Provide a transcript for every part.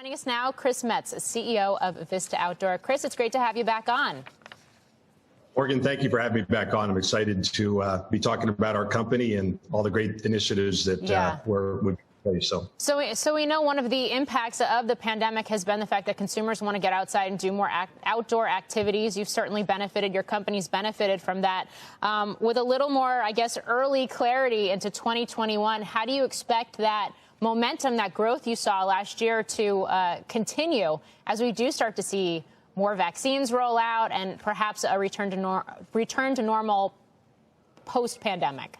Joining us now, Chris Metz, CEO of Vista Outdoor. Chris, it's great to have you back on. Morgan, thank you for having me back on. I'm excited to be talking about our company and all the great initiatives that we're So we know one of the impacts of the pandemic has been the fact that consumers want to get outside and do more outdoor activities. You've certainly benefited. Your company's benefited from that. With a little more, I guess, early clarity into 2021, how do you expect that momentum, that growth you saw last year to continue as we do start to see more vaccines roll out and perhaps a return to normal post-pandemic?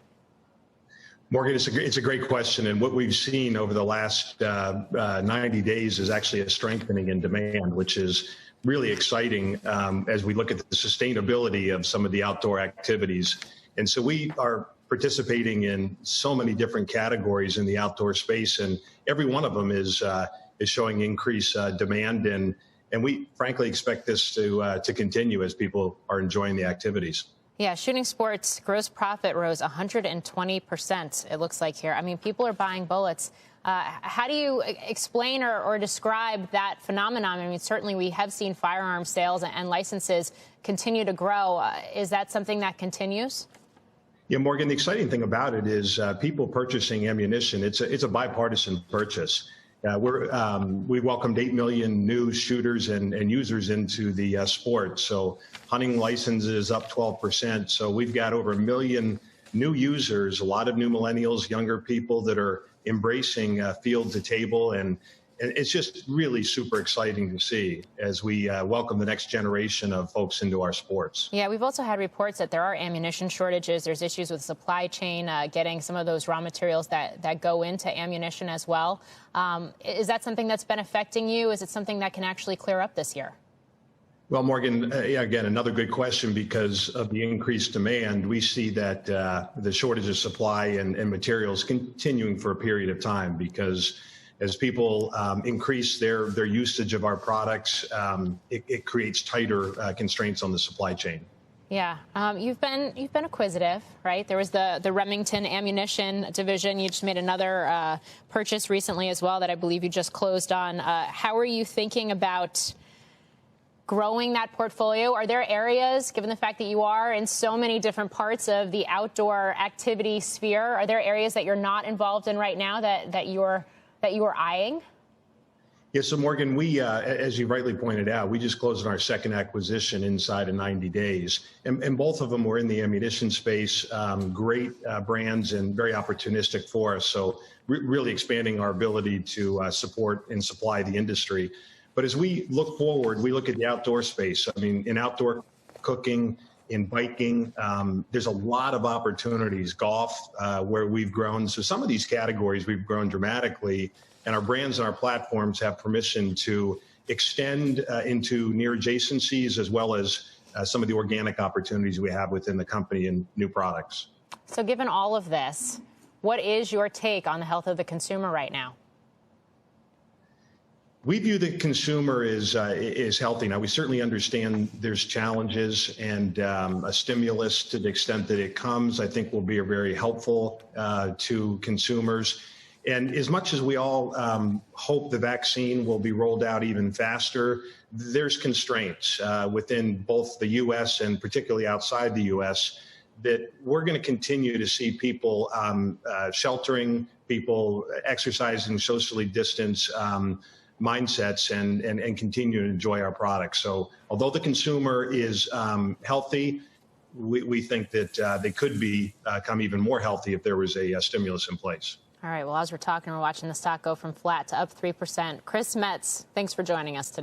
Morgan, it's a great question, and what we've seen over the last 90 days is actually a strengthening in demand, which is really exciting as we look at the sustainability of some of the outdoor activities. And so we are participating in so many different categories in the outdoor space, and every one of them is showing increased demand, and we frankly expect this to continue as people are enjoying the activities. Yeah, shooting sports gross profit rose 120%, it looks like here. I mean, people are buying bullets. How do you explain or describe that phenomenon? I mean, certainly we have seen firearm sales and licenses continue to grow. Is that something that continues? Yeah, Morgan, the exciting thing about it is people purchasing ammunition. It's a bipartisan purchase. We welcomed 8 million new shooters and users into the sport. So hunting licenses up 12%. So we've got over 1 million new users, a lot of new millennials, younger people that are embracing field to table. And it's just really super exciting to see as we welcome the next generation of folks into our sports. Yeah, we've also had reports that there are ammunition shortages. There's issues with supply chain, getting some of those raw materials that go into ammunition as well. Is that something that's been affecting you? Is it something that can actually clear up this year? Well, Morgan, again, another good question. Because of the increased demand, we see that the shortage of supply and materials continuing for a period of time, because as people increase their usage of our products, it creates tighter constraints on the supply chain. Yeah, you've been acquisitive, right? There was the Remington ammunition division. You just made another purchase recently as well that I believe you just closed on. How are you thinking about growing that portfolio? Are there areas, given the fact that you are in so many different parts of the outdoor activity sphere, are there areas that you're not involved in right now that you are eyeing? Yeah, so Morgan, we, as you rightly pointed out, we just closed on our second acquisition inside of 90 days. And both of them were in the ammunition space, great brands and very opportunistic for us. So really expanding our ability to support and supply the industry. But as we look forward, we look at the outdoor space. I mean, in outdoor cooking, in biking, there's a lot of opportunities. Golf, where we've grown. So some of these categories we've grown dramatically, and our brands and our platforms have permission to extend into near adjacencies, as well as some of the organic opportunities we have within the company and new products. So given all of this, what is your take on the health of the consumer right now? We view the consumer is healthy. Now, we certainly understand there's challenges, and a stimulus, to the extent that it comes, I think will be very helpful to consumers. And as much as we all hope the vaccine will be rolled out even faster, there's constraints within both the U.S. and particularly outside the U.S. that we're going to continue to see people sheltering, people exercising socially distanced mindsets, and continue to enjoy our products. So although the consumer is healthy, we think that they could become even more healthy if there was a stimulus in place. All right. Well, as we're talking, we're watching the stock go from flat to up 3%. Chris Metz, thanks for joining us today.